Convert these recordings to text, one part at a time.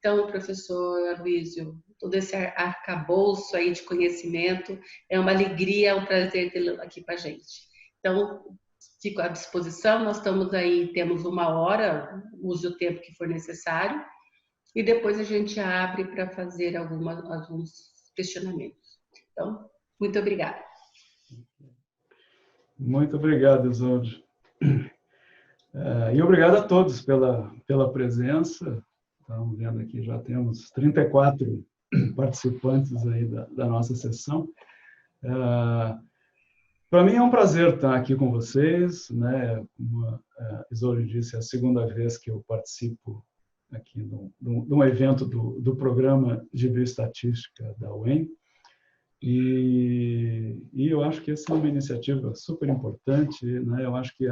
Então, professor Aloysio, todo esse arcabouço aí de conhecimento, é uma alegria, é um prazer tê-lo aqui com a gente. Então, fico à disposição, nós estamos aí, temos 1 hora, use o tempo que for necessário, e depois a gente abre para fazer alguns questionamentos. Então, muito obrigada. Muito obrigado, Isolde. E obrigado a todos pela presença. Estamos vendo aqui, já temos 34 participantes aí da nossa sessão. Para mim é um prazer estar aqui com vocês, né? Como a Isolde disse, é a segunda vez que eu participo aqui de um evento do programa de bioestatística da UEM. E eu acho que essa é uma iniciativa super importante, né? Eu acho que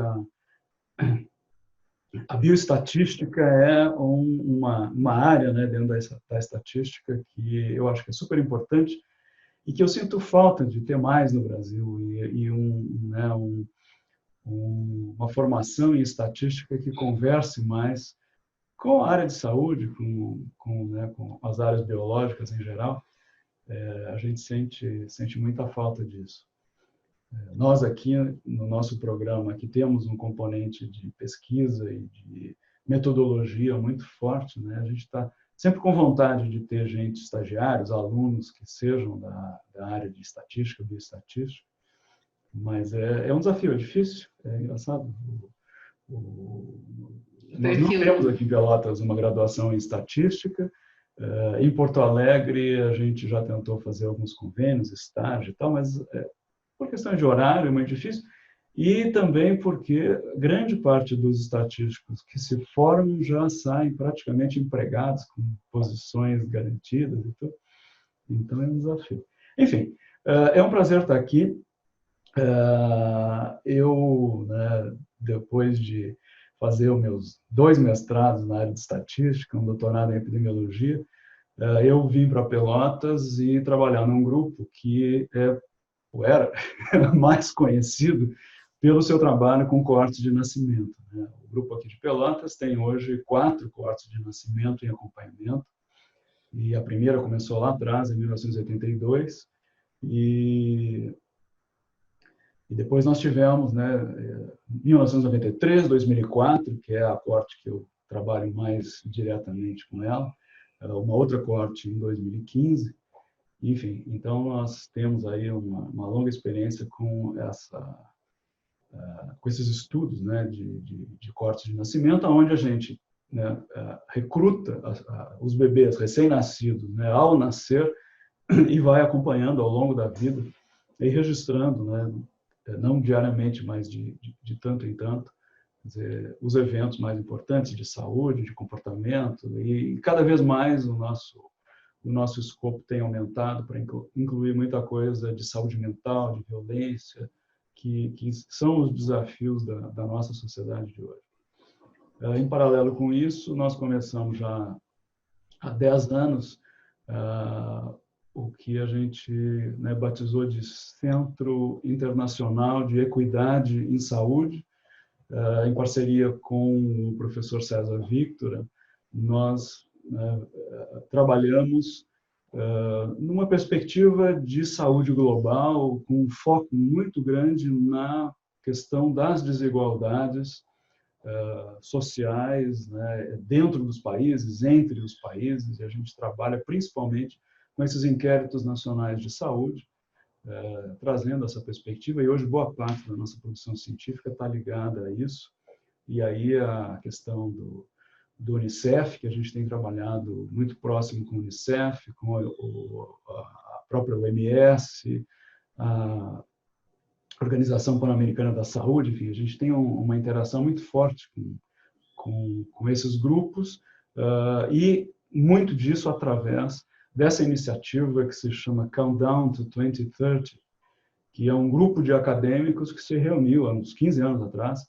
a bioestatística é uma área, né, dentro da estatística que eu acho que é super importante e que eu sinto falta de ter mais no Brasil e uma formação em estatística que converse mais com a área de saúde, com as áreas biológicas em geral. A gente sente muita falta disso. Nós aqui, no nosso programa, aqui temos um componente de pesquisa e de metodologia muito forte, né? A gente está sempre com vontade de ter gente, estagiários, alunos que sejam da área de estatística, bioestatística, mas é um desafio, é difícil, é engraçado. Nós não temos aqui em Pelotas uma graduação em estatística. Em Porto Alegre, a gente já tentou fazer alguns convênios, estágio e tal, mas por questão de horário é muito difícil, e também porque grande parte dos estatísticos que se formam já saem praticamente empregados, com posições garantidas e tudo. Então é um desafio. Enfim, é um prazer estar aqui. Eu, né, depois de fazer os meus 2 mestrados na área de estatística, um doutorado em epidemiologia, eu vim para Pelotas e trabalhar num grupo que era mais conhecido pelo seu trabalho com coortes de nascimento, né? O grupo aqui de Pelotas tem hoje 4 coortes de nascimento em acompanhamento, e a primeira começou lá atrás, em 1982, e depois nós tivemos, né, 1993, 2004, que é a coorte que eu trabalho mais diretamente com ela, uma outra coorte em 2015, enfim, então nós temos aí uma longa experiência com esses estudos, né, de cortes de nascimento, onde a gente, né, recruta os bebês recém-nascidos, né, ao nascer, e vai acompanhando ao longo da vida e registrando, né, não diariamente, mas de tanto em tanto, quer dizer, os eventos mais importantes de saúde, de comportamento, e cada vez mais o nosso escopo tem aumentado para incluir muita coisa de saúde mental, de violência, que são os desafios da nossa sociedade de hoje. Em paralelo com isso, nós começamos já há 10 anos o que a gente, né, batizou de Centro Internacional de Equidade em Saúde, em parceria com o professor César Victor. Nós trabalhamos numa perspectiva de saúde global, com um foco muito grande na questão das desigualdades sociais, né, dentro dos países, entre os países, e a gente trabalha principalmente com esses inquéritos nacionais de saúde, trazendo essa perspectiva, e hoje boa parte da nossa produção científica está ligada a isso, e aí a questão do Unicef, que a gente tem trabalhado muito próximo com o Unicef, com a própria OMS, a Organização Pan-Americana da Saúde, enfim, a gente tem uma interação muito forte com esses grupos, e muito disso através dessa iniciativa que se chama Countdown to 2030, que é um grupo de acadêmicos que se reuniu há uns 15 anos atrás,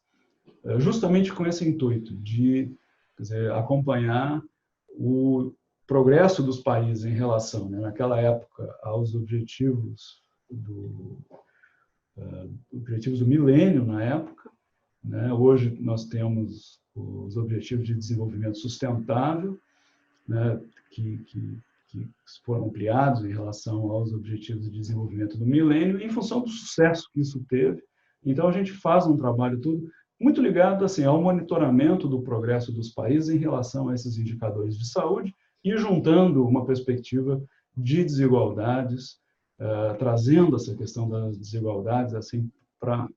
justamente com esse intuito de, quer dizer, acompanhar o progresso dos países em relação, né, naquela época, aos objetivos do milênio na época, né? Hoje nós temos os objetivos de desenvolvimento sustentável, né, que foram ampliados em relação aos Objetivos de Desenvolvimento do Milênio, em função do sucesso que isso teve. Então, a gente faz um trabalho tudo muito ligado assim, ao monitoramento do progresso dos países em relação a esses indicadores de saúde e juntando uma perspectiva de desigualdades, trazendo essa questão das desigualdades assim, para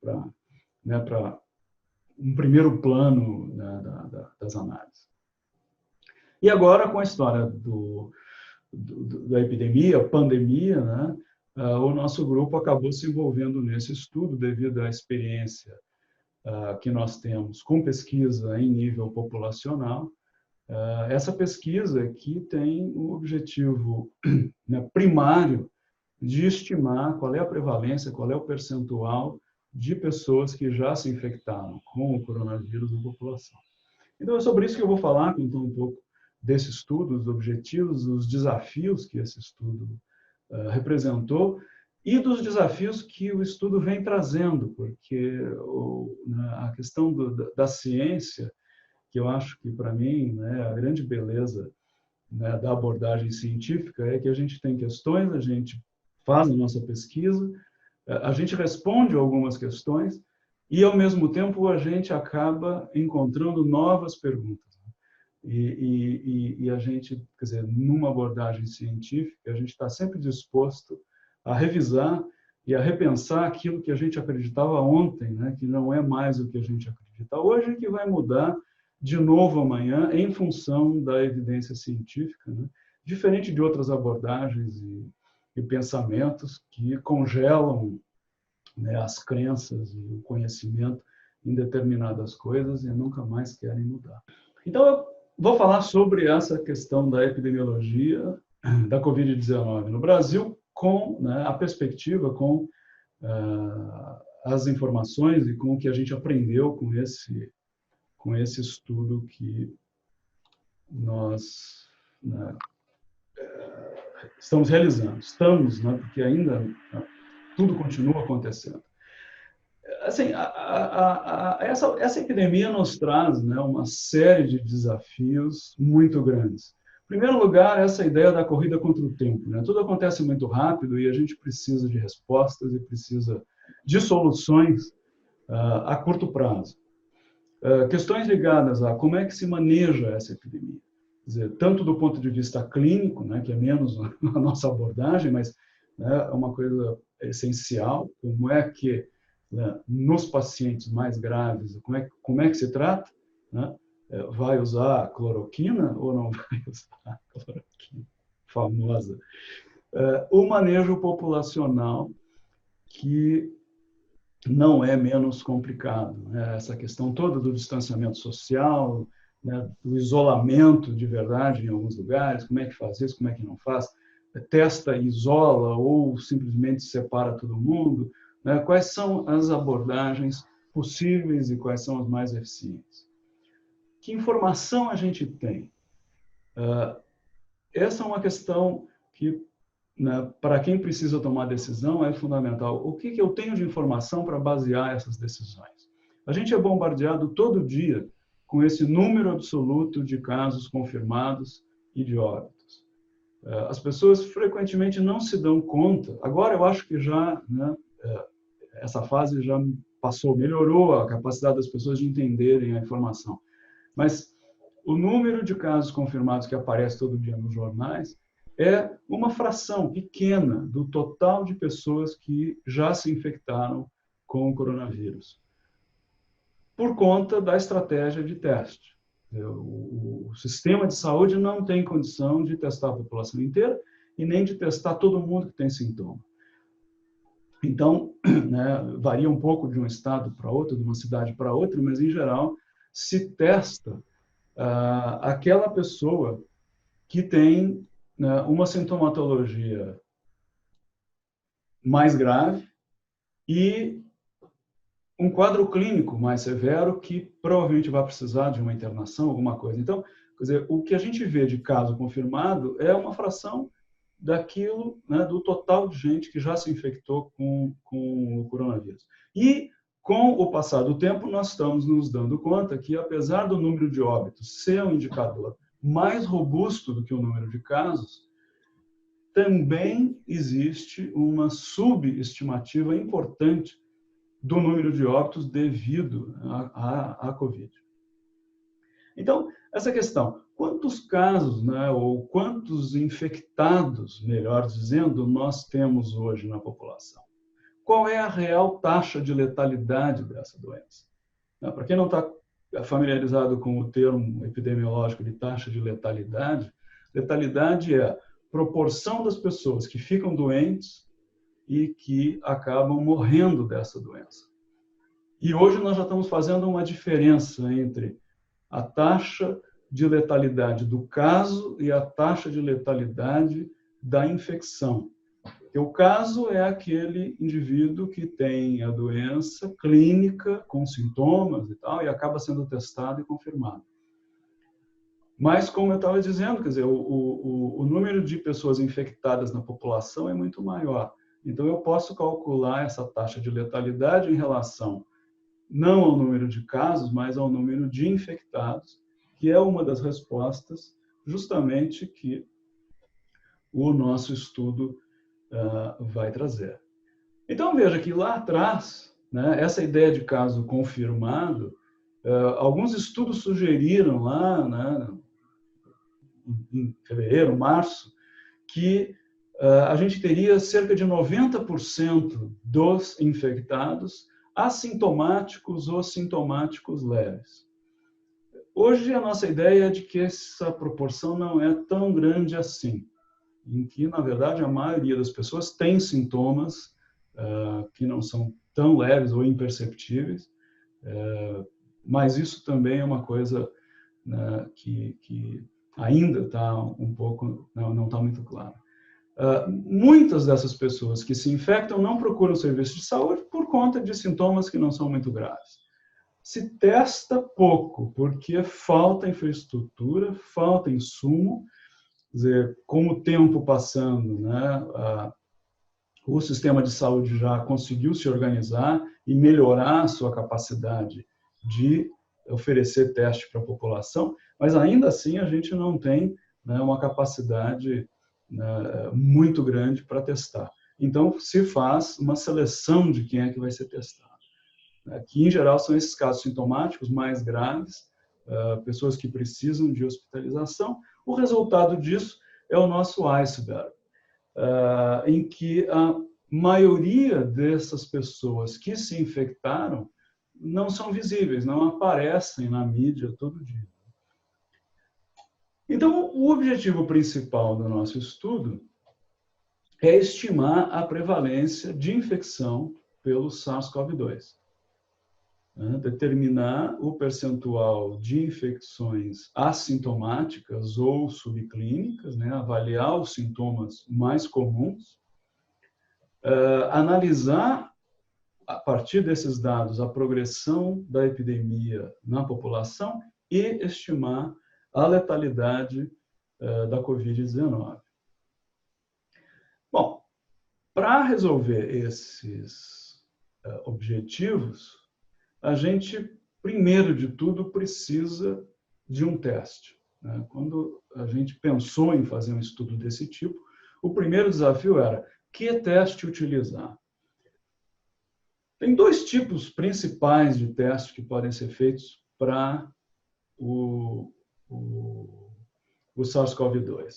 um primeiro plano, né, das análises. E agora, com a história da epidemia, pandemia, né, o nosso grupo acabou se envolvendo nesse estudo devido à experiência que nós temos com pesquisa em nível populacional. Essa pesquisa aqui tem o objetivo, né, primário de estimar qual é a prevalência, qual é o percentual de pessoas que já se infectaram com o coronavírus na população. Então, é sobre isso que eu vou falar, então, um pouco desse estudo, os objetivos, os desafios que esse estudo representou e dos desafios que o estudo vem trazendo, porque a questão da ciência, que eu acho que, para mim, né, a grande beleza, né, da abordagem científica é que a gente tem questões, a gente faz a nossa pesquisa, a gente responde algumas questões e, ao mesmo tempo, a gente acaba encontrando novas perguntas. E a gente, quer dizer, numa abordagem científica, a gente está sempre disposto a revisar e a repensar aquilo que a gente acreditava ontem, né, que não é mais o que a gente acredita hoje, que vai mudar de novo amanhã em função da evidência científica, né, diferente de outras abordagens e pensamentos que congelam, né, as crenças e o conhecimento em determinadas coisas e nunca mais querem mudar. Então, eu vou falar sobre essa questão da epidemiologia da Covid-19 no Brasil com, né, a perspectiva, com as informações e com o que a gente aprendeu com esse estudo que nós, né, estamos realizando. Estamos, né, porque ainda tudo continua acontecendo. Assim, essa epidemia nos traz, né, uma série de desafios muito grandes. Em primeiro lugar, essa ideia da corrida contra o tempo, né? Tudo acontece muito rápido e a gente precisa de respostas e precisa de soluções a curto prazo. Questões ligadas a como é que se maneja essa epidemia. Quer dizer, tanto do ponto de vista clínico, né, que é menos a nossa abordagem, mas, né, é uma coisa essencial, como é que, né, nos pacientes mais graves, como é que se trata, né? Vai usar cloroquina ou não vai usar cloroquina? Famosa. O manejo populacional, que não é menos complicado, né? Essa questão toda do distanciamento social, né, do isolamento de verdade em alguns lugares, como é que faz isso, como é que não faz, testa, isola ou simplesmente separa todo mundo, né? Quais são as abordagens possíveis e quais são as mais eficientes? Que informação a gente tem? Essa é uma questão que, né, para quem precisa tomar decisão é fundamental. O que eu tenho de informação para basear essas decisões? A gente é bombardeado todo dia com esse número absoluto de casos confirmados e de óbitos. As pessoas frequentemente não se dão conta. Agora eu acho que já, né, essa fase já passou, melhorou a capacidade das pessoas de entenderem a informação. Mas o número de casos confirmados que aparece todo dia nos jornais é uma fração pequena do total de pessoas que já se infectaram com o coronavírus, por conta da estratégia de teste. O sistema de saúde não tem condição de testar a população inteira e nem de testar todo mundo que tem sintoma. Então, né, varia um pouco de um estado para outro, de uma cidade para outra, mas, em geral, se testa aquela pessoa que tem, né, uma sintomatologia mais grave e um quadro clínico mais severo que provavelmente vai precisar de uma internação, alguma coisa. Então, quer dizer, o que a gente vê de caso confirmado é uma fração daquilo, né, do total de gente que já se infectou com o coronavírus. E, com o passar do tempo, nós estamos nos dando conta que, apesar do número de óbitos ser um indicador mais robusto do que o número de casos, também existe uma subestimativa importante do número de óbitos devido à Covid. Então, essa questão, quantos casos, né, ou quantos infectados, melhor dizendo, nós temos hoje na população? Qual é a real taxa de letalidade dessa doença? Para quem não está familiarizado com o termo epidemiológico de taxa de letalidade, letalidade é a proporção das pessoas que ficam doentes e que acabam morrendo dessa doença. E hoje nós já estamos fazendo uma diferença entre a taxa de letalidade do caso e a taxa de letalidade da infecção. Porque o caso é aquele indivíduo que tem a doença clínica, com sintomas e tal, e acaba sendo testado e confirmado. Mas, como eu estava dizendo, quer dizer, o número de pessoas infectadas na população é muito maior. Então, eu posso calcular essa taxa de letalidade em relação não ao número de casos, mas ao número de infectados, que é uma das respostas justamente que o nosso estudo vai trazer. Então, veja que lá atrás, né, essa ideia de caso confirmado, alguns estudos sugeriram lá, né, em fevereiro, março, que a gente teria cerca de 90% dos infectados assintomáticos ou sintomáticos leves. Hoje, a nossa ideia é de que essa proporção não é tão grande assim, em que, na verdade, a maioria das pessoas tem sintomas que não são tão leves ou imperceptíveis, mas isso também é uma coisa, né, que ainda está um pouco, não está muito claro. Muitas dessas pessoas que se infectam não procuram serviço de saúde por conta de sintomas que não são muito graves. Se testa pouco, porque falta infraestrutura, falta insumo. Quer dizer, com o tempo passando, né, o sistema de saúde já conseguiu se organizar e melhorar a sua capacidade de oferecer teste para a população, mas ainda assim a gente não tem, né, uma capacidade muito grande para testar. Então, se faz uma seleção de quem é que vai ser testado, né, que, em geral, são esses casos sintomáticos mais graves, pessoas que precisam de hospitalização. O resultado disso é o nosso iceberg, em que a maioria dessas pessoas que se infectaram não são visíveis, não aparecem na mídia todo dia. Então, o objetivo principal do nosso estudo é estimar a prevalência de infecção pelo SARS-CoV-2. Determinar o percentual de infecções assintomáticas ou subclínicas, né? Avaliar os sintomas mais comuns, analisar, a partir desses dados, a progressão da epidemia na população e estimar a letalidade da Covid-19. Bom, para resolver esses objetivos, a gente, primeiro de tudo, precisa de um teste, né? Quando a gente pensou em fazer um estudo desse tipo, o primeiro desafio era que teste utilizar. Tem dois tipos principais de testes que podem ser feitos para o SARS-CoV-2.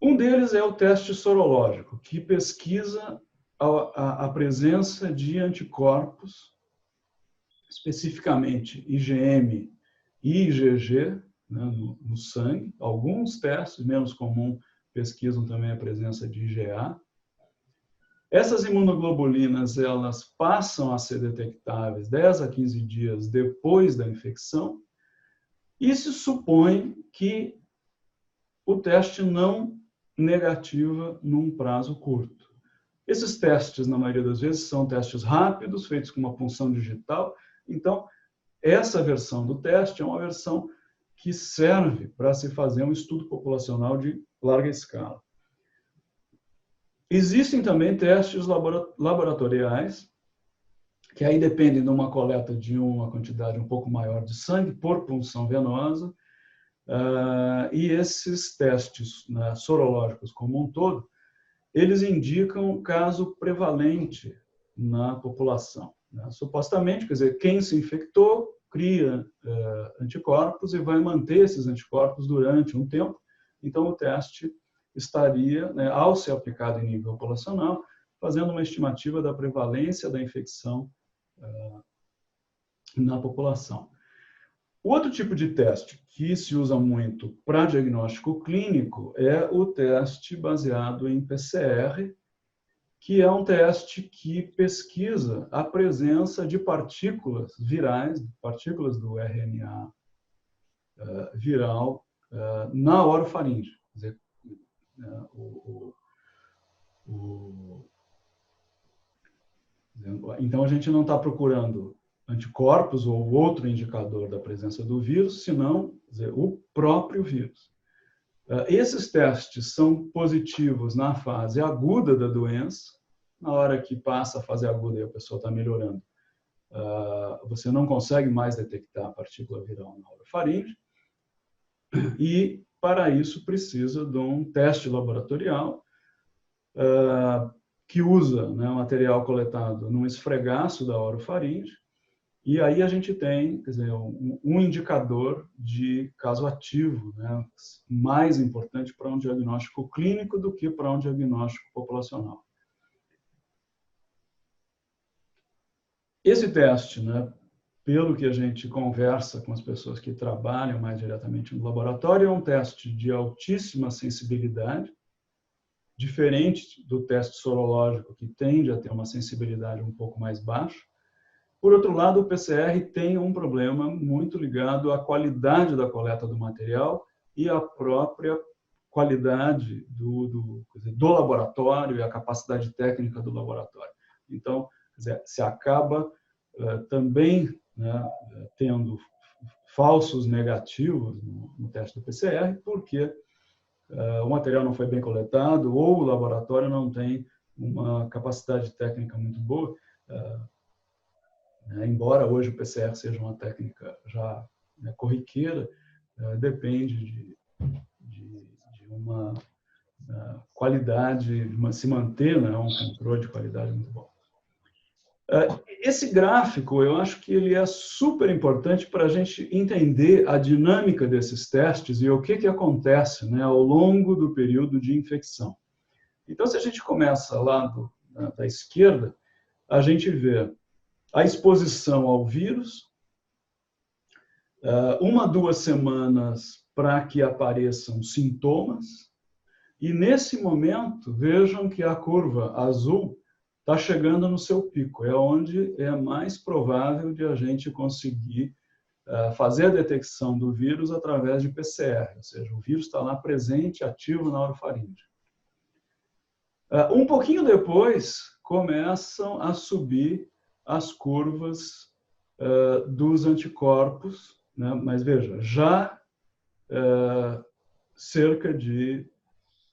Um deles é o teste sorológico, que pesquisa a presença de anticorpos, especificamente IgM e IgG, né, no sangue. Alguns testes, menos comuns, pesquisam também a presença de IgA. Essas imunoglobulinas, elas passam a ser detectáveis 10 a 15 dias depois da infecção. Isso supõe que o teste não negativa num prazo curto. Esses testes, na maioria das vezes, são testes rápidos, feitos com uma punção digital. Então, essa versão do teste é uma versão que serve para se fazer um estudo populacional de larga escala. Existem também testes laboratoriais, que aí dependem de uma coleta de uma quantidade um pouco maior de sangue por punção venosa, E esses testes, né, sorológicos como um todo, eles indicam caso prevalente na população, né? Supostamente, quer dizer, quem se infectou cria anticorpos e vai manter esses anticorpos durante um tempo. Então, o teste estaria, né, ao ser aplicado em nível populacional, fazendo uma estimativa da prevalência da infecção na população. O outro tipo de teste que se usa muito para diagnóstico clínico é o teste baseado em PCR, que é um teste que pesquisa a presença de partículas virais, partículas do RNA viral na orofaringe. Quer dizer, então, a gente não está procurando anticorpos ou outro indicador da presença do vírus, senão, quer dizer, o próprio vírus. Esses testes são positivos na fase aguda da doença. Na hora que passa a fase aguda e a pessoa está melhorando, você não consegue mais detectar a partícula viral na orofaringe. E, para isso, precisa de um teste laboratorial que usa, né, o material coletado num esfregaço da orofaringe. E aí a gente tem, quer dizer, um indicador de caso ativo, né, mais importante para um diagnóstico clínico do que para um diagnóstico populacional. Esse teste, né, pelo que a gente conversa com as pessoas que trabalham mais diretamente no laboratório, é um teste de altíssima sensibilidade, diferente do teste sorológico, que tende a ter uma sensibilidade um pouco mais baixa. Por outro lado, o PCR tem um problema muito ligado à qualidade da coleta do material e à própria qualidade do laboratório e a capacidade técnica do laboratório. Então, quer dizer, se acaba também, né, tendo falsos negativos no teste do PCR, porque o material não foi bem coletado ou o laboratório não tem uma capacidade técnica muito boa. Embora hoje o PCR seja uma técnica já corriqueira, depende de uma qualidade, de se manter, né, um controle de qualidade muito bom. Esse gráfico, eu acho que ele é super importante para a gente entender a dinâmica desses testes e o que acontece, né, ao longo do período de infecção. Então, se a gente começa lá da esquerda, a gente vê a exposição ao vírus, 1 a 2 semanas para que apareçam sintomas, e nesse momento, vejam que a curva azul está chegando no seu pico, é onde é mais provável de a gente conseguir fazer a detecção do vírus através de PCR, ou seja, o vírus está lá presente, ativo na orofaringe. Um pouquinho depois, começam a subir as curvas dos anticorpos, né? Mas veja, já cerca de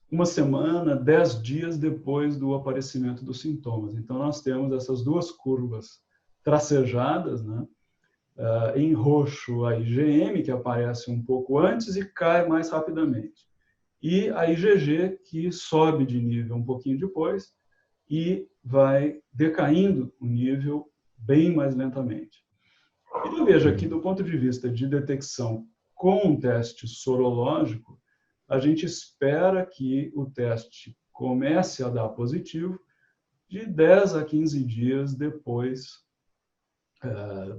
1 semana, 10 dias depois do aparecimento dos sintomas. Então, nós temos essas duas curvas tracejadas, né? Em roxo a IgM, que aparece um pouco antes e cai mais rapidamente. E a IgG, que sobe de nível um pouquinho depois e vai decaindo o nível bem mais lentamente. Então, veja que, do ponto de vista de detecção com um teste sorológico, a gente espera que o teste comece a dar positivo de 10 a 15 dias depois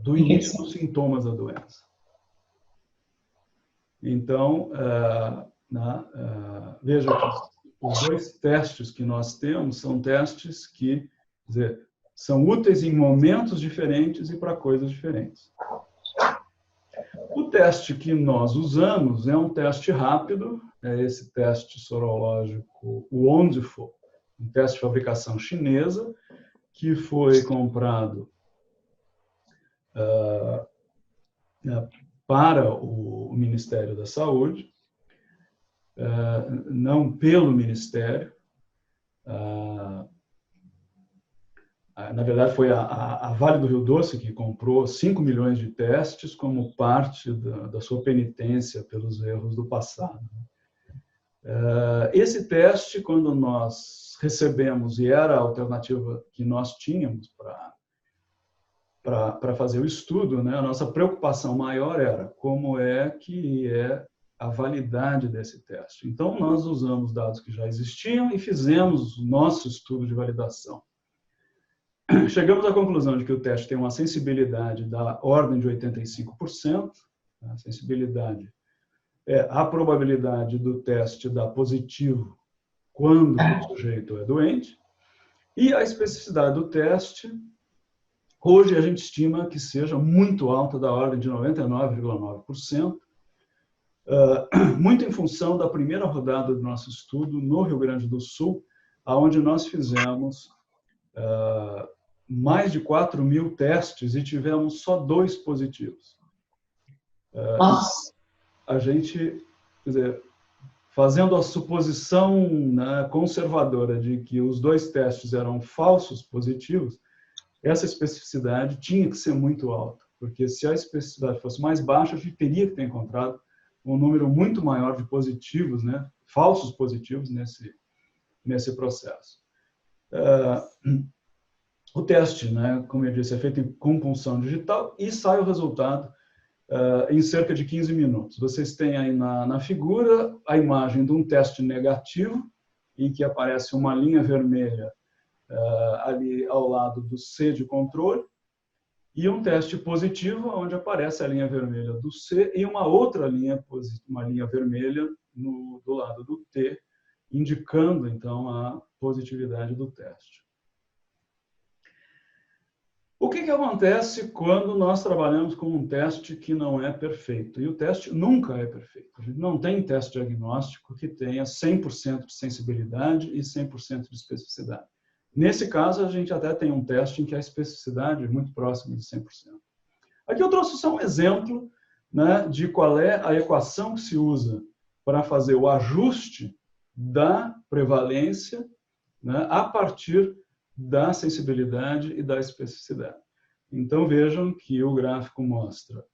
do início dos sintomas da doença. Então, veja que os dois testes que nós temos são testes que, quer dizer, são úteis em momentos diferentes e para coisas diferentes. O teste que nós usamos é um teste rápido, é esse teste sorológico, o Wonderful, um teste de fabricação chinesa, que foi comprado para o Ministério da Saúde, não pelo Ministério. Na verdade, foi a Vale do Rio Doce que comprou 5 milhões de testes como parte da sua penitência pelos erros do passado. Esse teste, quando nós recebemos, e era a alternativa que nós tínhamos para fazer o estudo, né, a nossa preocupação maior era como é que é a validade desse teste. Então, nós usamos dados que já existiam e fizemos o nosso estudo de validação. Chegamos à conclusão de que o teste tem uma sensibilidade da ordem de 85%. A sensibilidade é a probabilidade do teste dar positivo quando o sujeito é doente. E a especificidade do teste, hoje a gente estima que seja muito alta, da ordem de 99,9%, muito em função da primeira rodada do nosso estudo no Rio Grande do Sul, onde nós fizemos mais de 4.000 testes e tivemos só 2 positivos. A gente, quer dizer, fazendo a suposição, né, conservadora de que os 2 testes eram falsos positivos, essa especificidade tinha que ser muito alta, porque se a especificidade fosse mais baixa, a gente teria que ter encontrado um número muito maior de positivos, né, falsos positivos nesse processo. O teste, né, como eu disse, é feito com punção digital e sai o resultado em cerca de 15 minutos. Vocês têm aí na figura a imagem de um teste negativo, em que aparece uma linha vermelha ali ao lado do C de controle, e um teste positivo, onde aparece a linha vermelha do C e uma outra linha, uma linha vermelha do lado do T, indicando, então, a positividade do teste. O que acontece quando nós trabalhamos com um teste que não é perfeito? E o teste nunca é perfeito. A gente não tem teste diagnóstico que tenha 100% de sensibilidade e 100% de especificidade. Nesse caso, a gente até tem um teste em que a especificidade é muito próxima de 100%. Aqui eu trouxe só um exemplo, né, de qual é a equação que se usa para fazer o ajuste da prevalência, né, a partir da sensibilidade e da especificidade. Então, vejam que o gráfico mostra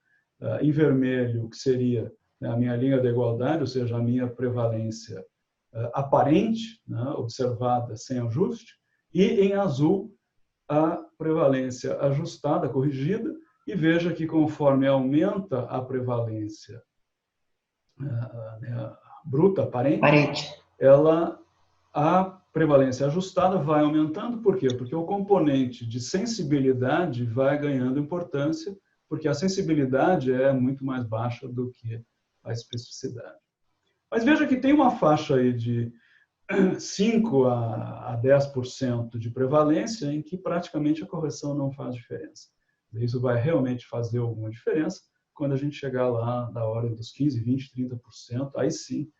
em vermelho, que seria, né, a minha linha da igualdade, ou seja, a minha prevalência aparente, né, observada sem ajuste, e em azul, a prevalência ajustada, corrigida, e veja que conforme aumenta a prevalência bruta, aparente, a prevalência ajustada vai aumentando. Por quê? Porque o componente de sensibilidade vai ganhando importância, porque a sensibilidade é muito mais baixa do que a especificidade. Mas veja que tem uma faixa aí de 5 a 10% de prevalência em que praticamente a correção não faz diferença. Isso vai realmente fazer alguma diferença quando a gente chegar lá da ordem dos 15, 20, 30%, aí sim,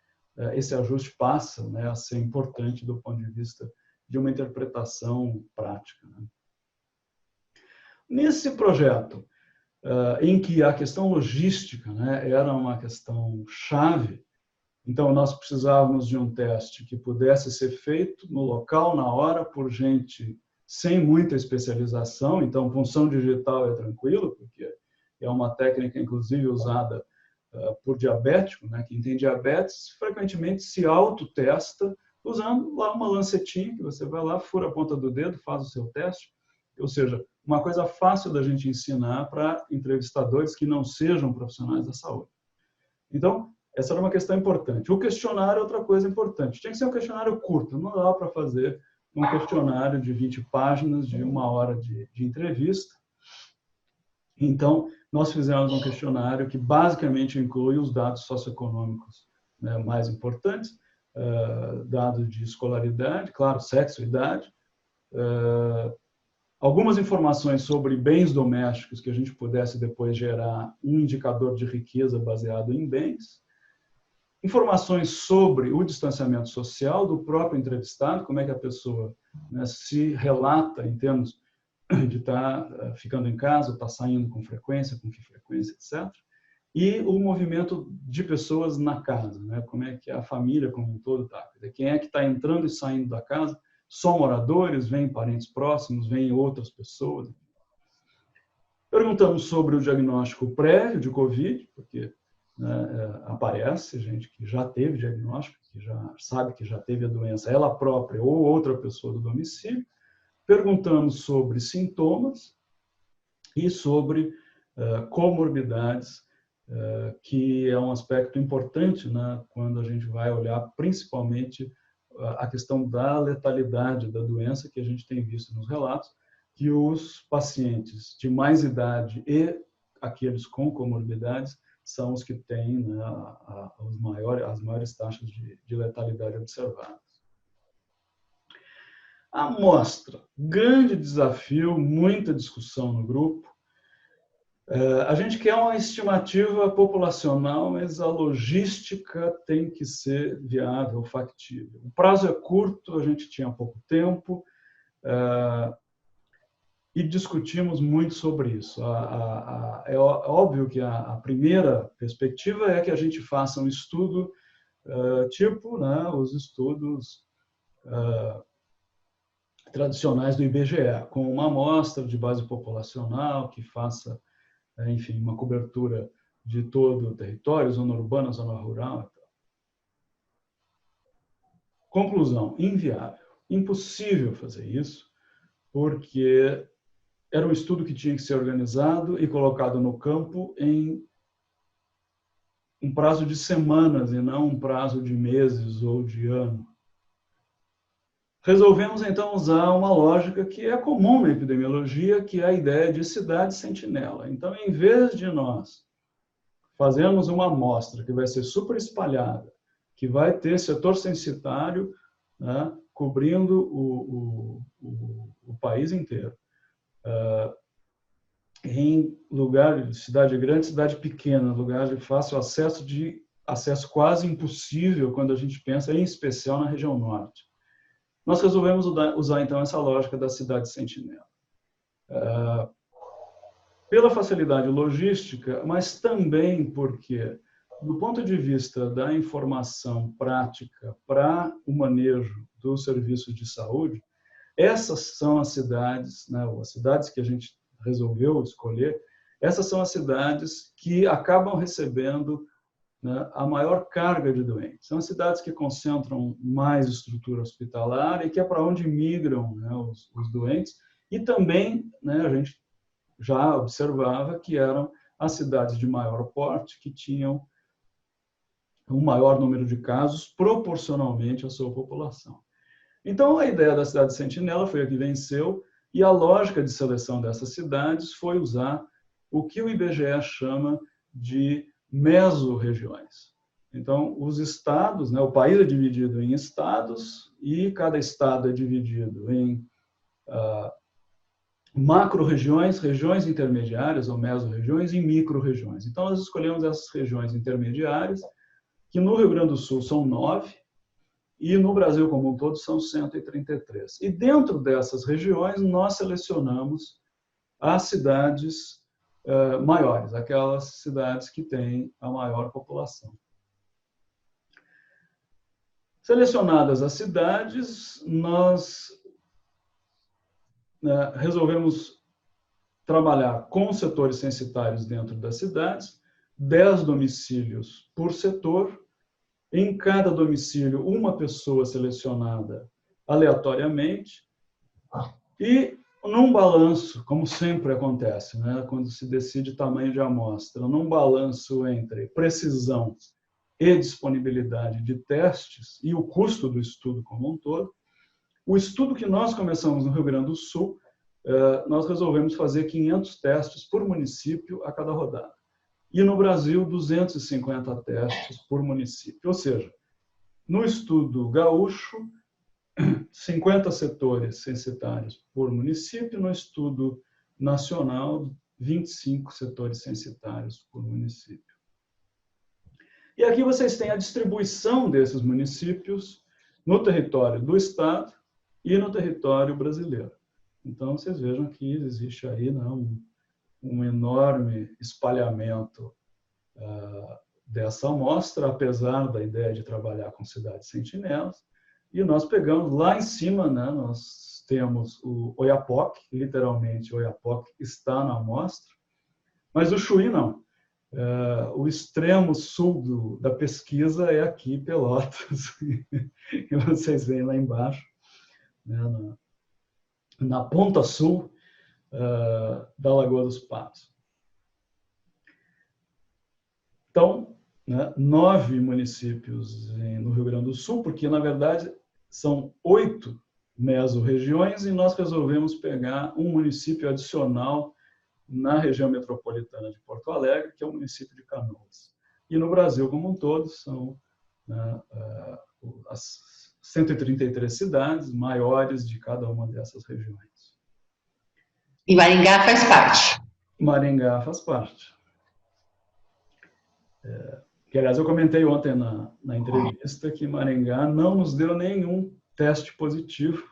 esse ajuste passa, né, a ser importante do ponto de vista de uma interpretação prática, né? Nesse projeto, em que a questão logística, né, era uma questão chave, então nós precisávamos de um teste que pudesse ser feito no local, na hora, por gente sem muita especialização. Então, punção digital é tranquilo, porque é uma técnica, inclusive, usada por diabético, né? Quem tem diabetes frequentemente se autotesta usando lá uma lancetinha, que você vai lá, fura a ponta do dedo, faz o seu teste. Ou seja, uma coisa fácil da gente ensinar para entrevistadores que não sejam profissionais da saúde. Então, essa era uma questão importante. O questionário é outra coisa importante. Tinha que ser um questionário curto, não dá para fazer um questionário de 20 páginas, de 1 hora de entrevista. Então, nós fizemos um questionário que basicamente inclui os dados socioeconômicos, né, mais importantes, dados de escolaridade, claro, sexo, idade, algumas informações sobre bens domésticos que a gente pudesse depois gerar um indicador de riqueza baseado em bens, informações sobre o distanciamento social do próprio entrevistado, como é que a pessoa, né, se relata em termos de estar ficando em casa, estar saindo com que frequência, etc. E o movimento de pessoas na casa, né? Como é que a família como um todo está. Quem é que está entrando e saindo da casa só moradores, vêm parentes próximos, vêm outras pessoas. Perguntamos sobre o diagnóstico prévio de Covid, porque aparece gente que já teve diagnóstico, que já sabe que já teve a doença, ela própria ou outra pessoa do domicílio. Perguntamos sobre sintomas e sobre comorbidades, que é um aspecto importante, né, quando a gente vai olhar principalmente a questão da letalidade da doença, que a gente tem visto nos relatos, que os pacientes de mais idade e aqueles com comorbidades são os que têm, né, as maiores taxas de letalidade observadas. A amostra, grande desafio, muita discussão no grupo. A gente quer uma estimativa populacional, mas a logística tem que ser viável, factível. O prazo é curto, a gente tinha pouco tempo, e discutimos muito sobre isso. É óbvio que a primeira perspectiva é que a gente faça um estudo tipo, né, os estudos tradicionais do IBGE, com uma amostra de base populacional que faça, enfim, uma cobertura de todo o território, zona urbana, zona rural. Conclusão, inviável. Impossível fazer isso, porque era um estudo que tinha que ser organizado e colocado no campo em um prazo de semanas e não um prazo de meses ou de ano. Resolvemos, então, usar uma lógica que é comum na epidemiologia, que é a ideia de cidade sentinela. Então, em vez de nós fazermos uma amostra que vai ser super espalhada, que vai ter setor censitário, né, cobrindo o país inteiro, em lugar de cidade grande, cidade pequena, lugar de fácil acesso, de acesso quase impossível quando a gente pensa, em especial, na região norte. Nós resolvemos usar, então, essa lógica da cidade sentinela. Pela facilidade logística, mas também porque, do ponto de vista da informação prática para o manejo do serviço de saúde, essas são as cidades, né, as cidades que a gente resolveu escolher, essas são as cidades que acabam recebendo, né, a maior carga de doentes. São as cidades que concentram mais estrutura hospitalar e que é para onde migram, né, os doentes. E também, né, a gente já observava que eram as cidades de maior porte que tinham um maior número de casos proporcionalmente à sua população. Então, a ideia da cidade sentinela foi a que venceu, e a lógica de seleção dessas cidades foi usar o que o IBGE chama de mesorregiões. Então, os estados, né, o país é dividido em estados, e cada estado é dividido em macro-regiões, regiões intermediárias ou mesorregiões, e micro-regiões. Então, nós escolhemos essas regiões intermediárias, que no Rio Grande do Sul são 9, e no Brasil como um todo são 133. E dentro dessas regiões, nós selecionamos as cidades maiores, aquelas cidades que têm a maior população. Selecionadas as cidades, nós resolvemos trabalhar com setores censitários dentro das cidades, 10 domicílios por setor. Em cada domicílio, uma pessoa selecionada aleatoriamente, e num balanço, como sempre acontece, né, quando se decide tamanho de amostra, num balanço entre precisão e disponibilidade de testes e o custo do estudo como um todo, o estudo que nós começamos no Rio Grande do Sul, nós resolvemos fazer 500 testes por município a cada rodada. E no Brasil, 250 testes por município. Ou seja, no estudo gaúcho, 50 setores censitários por município, no estudo nacional, 25 setores censitários por município. E aqui vocês têm a distribuição desses municípios no território do Estado e no território brasileiro. Então, vocês vejam que existe aí, né, um enorme espalhamento dessa amostra, apesar da ideia de trabalhar com cidades sentinelas, E nós pegamos lá em cima, né, nós temos o Oiapoque, literalmente o Oiapoque está na amostra, mas o Chuí não. O extremo sul da pesquisa é aqui, Pelotas, que vocês veem lá embaixo, né, na ponta sul da Lagoa dos Patos. Então, né, 9 municípios no Rio Grande do Sul, porque, na verdade, são 8 mesorregiões e nós resolvemos pegar um município adicional na região metropolitana de Porto Alegre, que é o município de Canoas. E no Brasil como um todo, são, né, as 133 cidades maiores de cada uma dessas regiões. E Maringá faz parte. Maringá faz parte. Que, aliás, eu comentei ontem na entrevista que Maringá não nos deu nenhum teste positivo,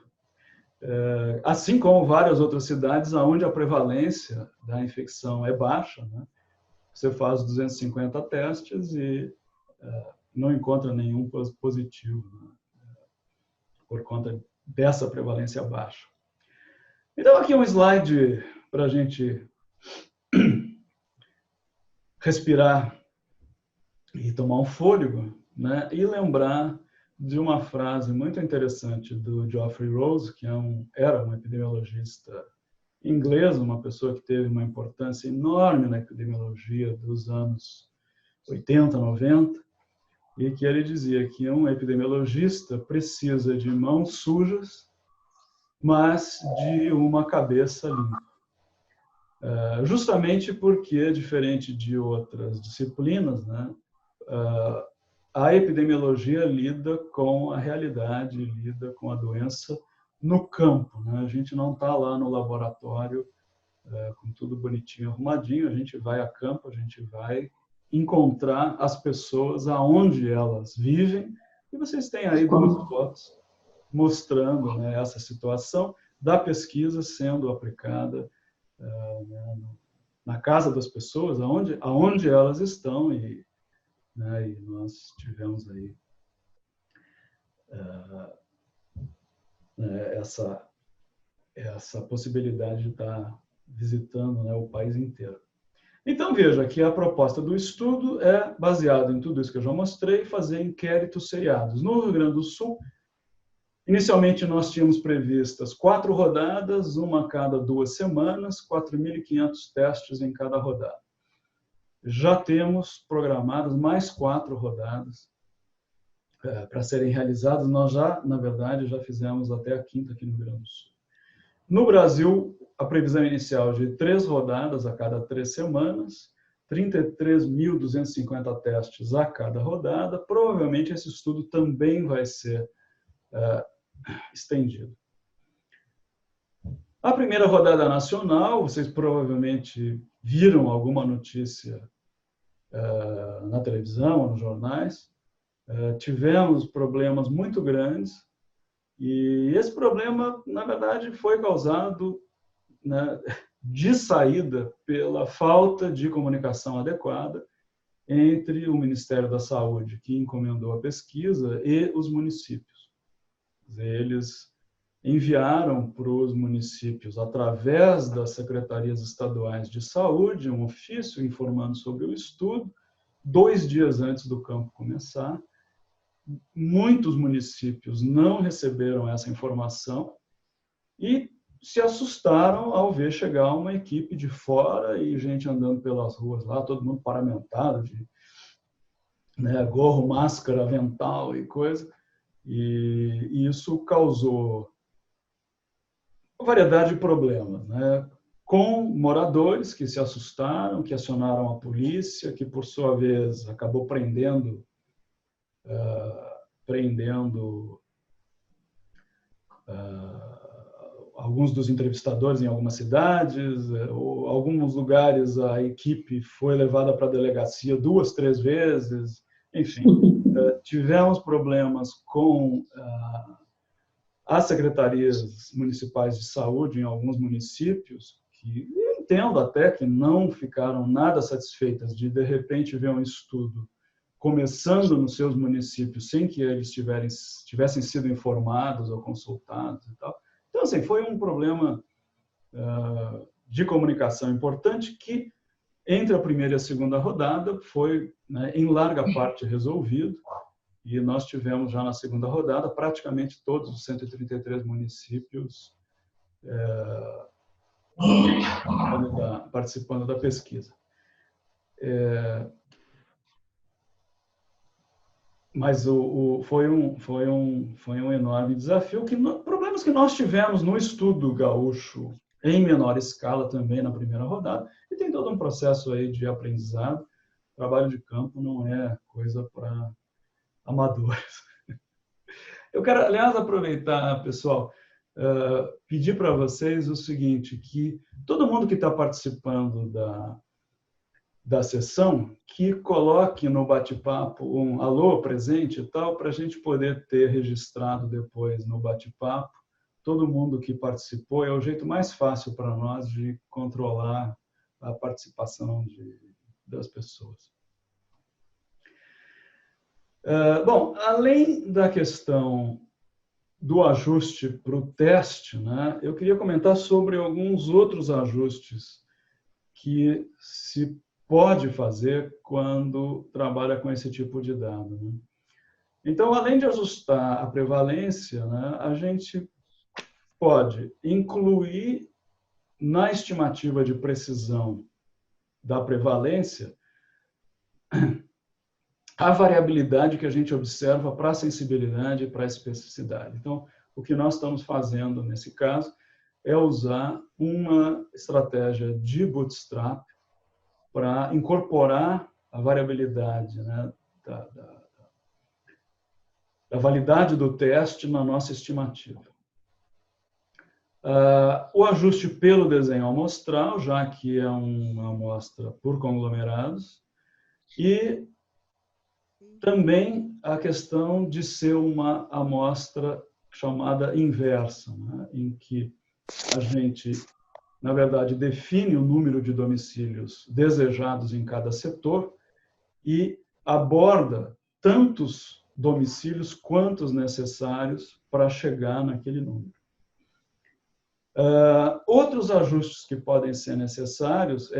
assim como várias outras cidades onde a prevalência da infecção é baixa, né? Você faz 250 testes e não encontra nenhum positivo, né? Por conta dessa prevalência baixa. Então, aqui um slide para a gente respirar e tomar um fôlego, né? E lembrar de uma frase muito interessante do Geoffrey Rose, que era um epidemiologista inglês, uma pessoa que teve uma importância enorme na epidemiologia dos anos 80, 90, e que ele dizia que um epidemiologista precisa de mãos sujas, mas de uma cabeça limpa. Justamente porque, diferente de outras disciplinas, né, a epidemiologia lida com a realidade, lida com a doença no campo, né? A gente não está lá no laboratório com tudo bonitinho, arrumadinho, a gente vai a campo, a gente vai encontrar as pessoas aonde elas vivem, e vocês têm aí 2 fotos mostrando, né, essa situação da pesquisa sendo aplicada na casa das pessoas, aonde elas estão, e nós tivemos aí essa possibilidade de estar visitando, né, o país inteiro. Então, veja que a proposta do estudo é baseada em tudo isso que eu já mostrei, fazer inquéritos seriados. No Rio Grande do Sul, inicialmente nós tínhamos previstas 4 rodadas, uma a cada 2 semanas, 4.500 testes em cada rodada. Já temos programadas mais 4 rodadas para serem realizadas. Nós já, na verdade, já fizemos até a 5ª aqui no Rio Grande do Sul. No Brasil, a previsão inicial de 3 rodadas a cada 3 semanas, 33.250 testes a cada rodada. Provavelmente esse estudo também vai ser estendido. A primeira rodada nacional, vocês provavelmente viram alguma notícia na televisão ou nos jornais. Tivemos problemas muito grandes, e esse problema, na verdade, foi causado, né, de saída pela falta de comunicação adequada entre o Ministério da Saúde, que encomendou a pesquisa, e os municípios. Eles enviaram para os municípios, através das secretarias estaduais de saúde, um ofício informando sobre o estudo, 2 dias antes do campo começar. Muitos municípios não receberam essa informação e se assustaram ao ver chegar uma equipe de fora e gente andando pelas ruas lá, todo mundo paramentado, de, né, gorro, máscara, avental e coisa. E isso causou uma variedade de problemas, né? Com moradores que se assustaram, que acionaram a polícia, que, por sua vez, acabou prendendo alguns dos entrevistadores em algumas cidades, ou alguns lugares a equipe foi levada para a delegacia 2, 3 vezes, enfim. Tivemos problemas com as secretarias municipais de saúde em alguns municípios, que entendo até que não ficaram nada satisfeitas de repente, ver um estudo começando nos seus municípios sem que eles tivessem sido informados ou consultados e tal. Então, assim, foi um problema de comunicação importante que, entre a primeira e a segunda rodada, foi, né, em larga parte resolvido, e nós tivemos já na segunda rodada praticamente todos os 133 municípios participando da pesquisa. Mas foi um enorme desafio. Problemas que nós tivemos no estudo gaúcho, em menor escala também na primeira rodada, e tem todo um processo aí de aprendizado. Trabalho de campo não é coisa para amadores. Eu quero, aliás, aproveitar, pessoal, pedir para vocês o seguinte, que todo mundo que está participando da sessão, que coloque no bate-papo um alô presente e tal, para a gente poder ter registrado depois no bate-papo todo mundo que participou. É o jeito mais fácil para nós de controlar a participação das pessoas. Bom, além da questão do ajuste para o teste, né, eu queria comentar sobre alguns outros ajustes que se pode fazer quando trabalha com esse tipo de dado, né? Então, além de ajustar a prevalência, né, a gente pode incluir na estimativa de precisão da prevalência a variabilidade que a gente observa para a sensibilidade e para a especificidade. Então, o que nós estamos fazendo nesse caso é usar uma estratégia de bootstrap para incorporar a variabilidade, né, da validade do teste na nossa estimativa. O ajuste pelo desenho amostral, já que é uma amostra por conglomerados, e também a questão de ser uma amostra chamada inversa, né, em que a gente, na verdade, define o número de domicílios desejados em cada setor e aborda tantos domicílios quantos necessários para chegar naquele número. Outros ajustes que podem ser necessários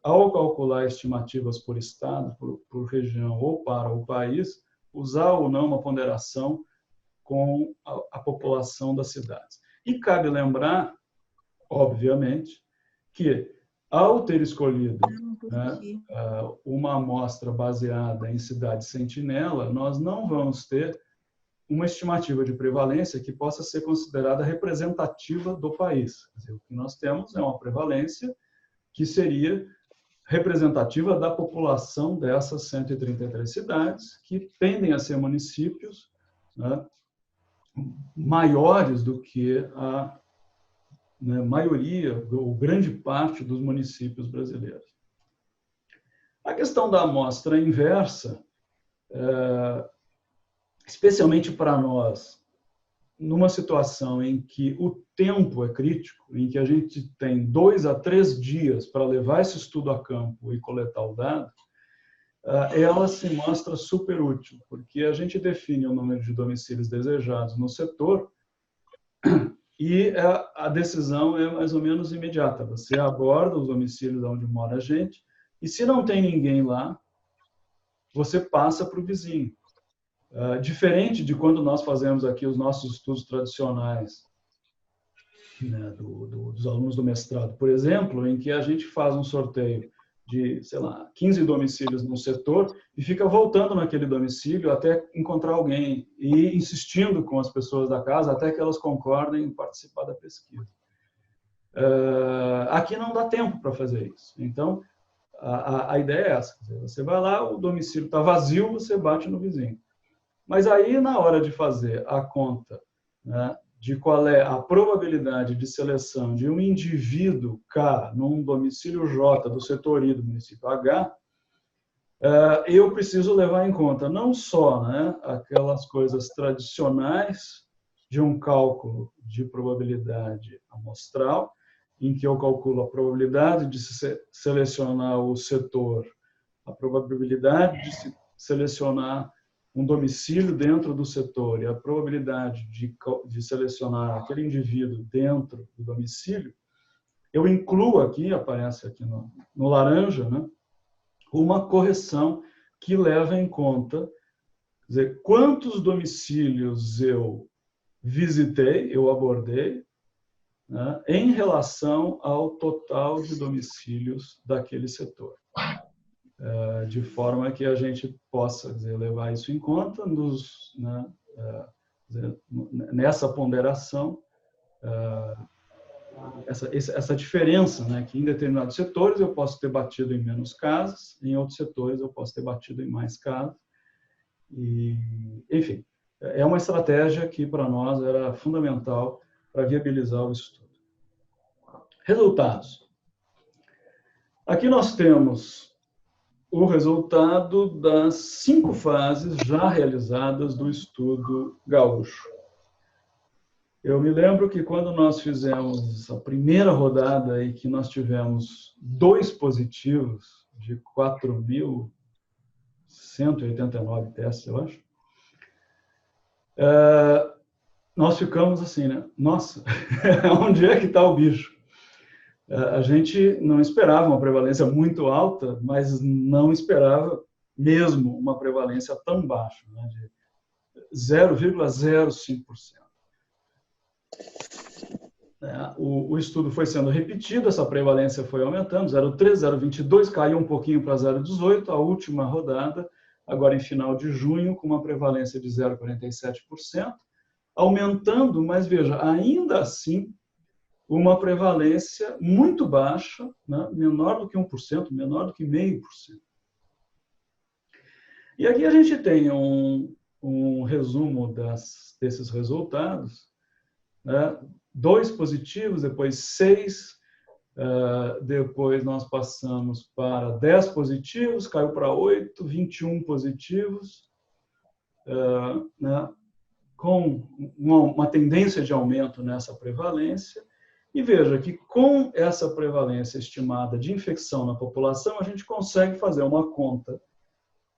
ao calcular estimativas por estado, por região ou para o país, usar ou não uma ponderação com a população das cidades. E cabe lembrar, obviamente, que ao ter escolhido, né, uma amostra baseada em cidade sentinela, nós não vamos ter uma estimativa de prevalência que possa ser considerada representativa do país. Quer dizer, o que nós temos é uma prevalência que seria representativa da população dessas 133 cidades, que tendem a ser municípios, né, maiores do que a, né, maioria, ou grande parte dos municípios brasileiros. A questão da amostra inversa, especialmente para nós, numa situação em que o tempo é crítico, em que a gente tem 2 a 3 dias para levar esse estudo a campo e coletar o dado, ela se mostra super útil, porque a gente define o número de domicílios desejados no setor e a decisão é mais ou menos imediata. Você aborda os domicílios onde mora a gente e, se não tem ninguém lá, você passa para o vizinho. Diferente de quando nós fazemos aqui os nossos estudos tradicionais, né, dos alunos do mestrado, por exemplo, em que a gente faz um sorteio de, sei lá, 15 domicílios no setor e fica voltando naquele domicílio até encontrar alguém e insistindo com as pessoas da casa até que elas concordem em participar da pesquisa. Aqui não dá tempo para fazer isso. Então, a ideia é essa. Você vai lá, o domicílio está vazio, você bate no vizinho. Mas aí, na hora de fazer a conta, né, de qual é a probabilidade de seleção de um indivíduo K num domicílio J do setor I do município H, eu preciso levar em conta não só, né, aquelas coisas tradicionais de um cálculo de probabilidade amostral, em que eu calculo a probabilidade de se selecionar o setor, a probabilidade de se selecionar um domicílio dentro do setor e a probabilidade de selecionar aquele indivíduo dentro do domicílio, eu incluo aqui, aparece aqui no laranja, né, uma correção que leva em conta, quer dizer, quantos domicílios eu visitei, eu abordei, né, em relação ao total de domicílios daquele setor. De forma que a gente possa, dizer, levar isso em conta nessa ponderação, essa diferença, né, que em determinados setores eu posso ter batido em menos casos, em outros setores eu posso ter batido em mais casos. E, enfim, é uma estratégia que para nós era fundamental para viabilizar o estudo. Resultados. Aqui nós temos o resultado das 5 fases já realizadas do estudo gaúcho. Eu me lembro que quando nós fizemos a primeira rodada e que nós tivemos 2 positivos de 4.189 testes, eu acho, nós ficamos assim, né? Nossa, onde é que está o bicho? A gente não esperava uma prevalência muito alta, mas não esperava mesmo uma prevalência tão baixa, né, de 0,05%. O estudo foi sendo repetido, essa prevalência foi aumentando, 0,3, 0,22, caiu um pouquinho para 0,18, a última rodada, agora em final de junho, com uma prevalência de 0,47%, aumentando, mas veja, ainda assim, uma prevalência muito baixa, né, menor do que 1%, menor do que 0,5%. E aqui a gente tem um resumo desses resultados, né, 2 positivos, depois 6, depois nós passamos para 10 positivos, caiu para 8, 21 positivos, né, com uma tendência de aumento nessa prevalência. E veja que com essa prevalência estimada de infecção na população, a gente consegue fazer uma conta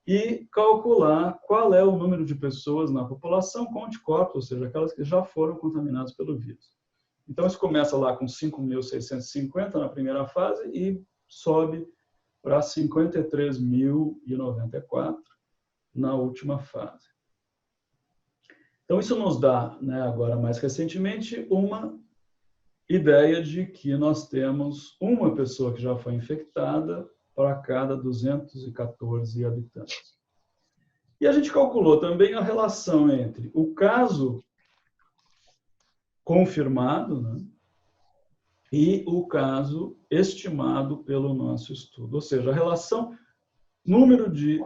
e calcular qual é o número de pessoas na população com anticorpos, ou seja, aquelas que já foram contaminadas pelo vírus. Então, isso começa lá com 5.650 na primeira fase e sobe para 53.094 na última fase. Então, isso nos dá, né, agora mais recentemente, uma ideia de que nós temos uma pessoa que já foi infectada para cada 214 habitantes. E a gente calculou também a relação entre o caso confirmado, né, e o caso estimado pelo nosso estudo. Ou seja, a relação número de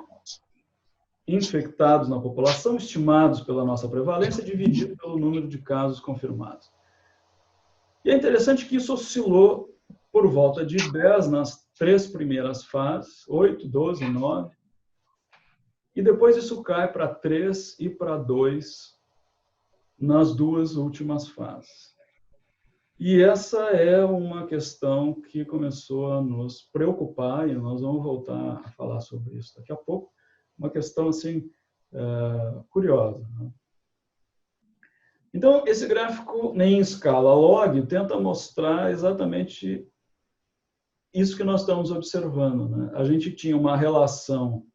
infectados na população estimados pela nossa prevalência dividido pelo número de casos confirmados. E é interessante que isso oscilou por volta de 10 nas 3 primeiras fases, 8, 12, 9. E depois isso cai para 3 e para 2 nas 2 últimas fases. E essa é uma questão que começou a nos preocupar, e nós vamos voltar a falar sobre isso daqui a pouco. Uma questão assim, curiosa, né? Então, esse gráfico em escala log tenta mostrar exatamente isso que nós estamos observando, né? A gente tinha uma relação,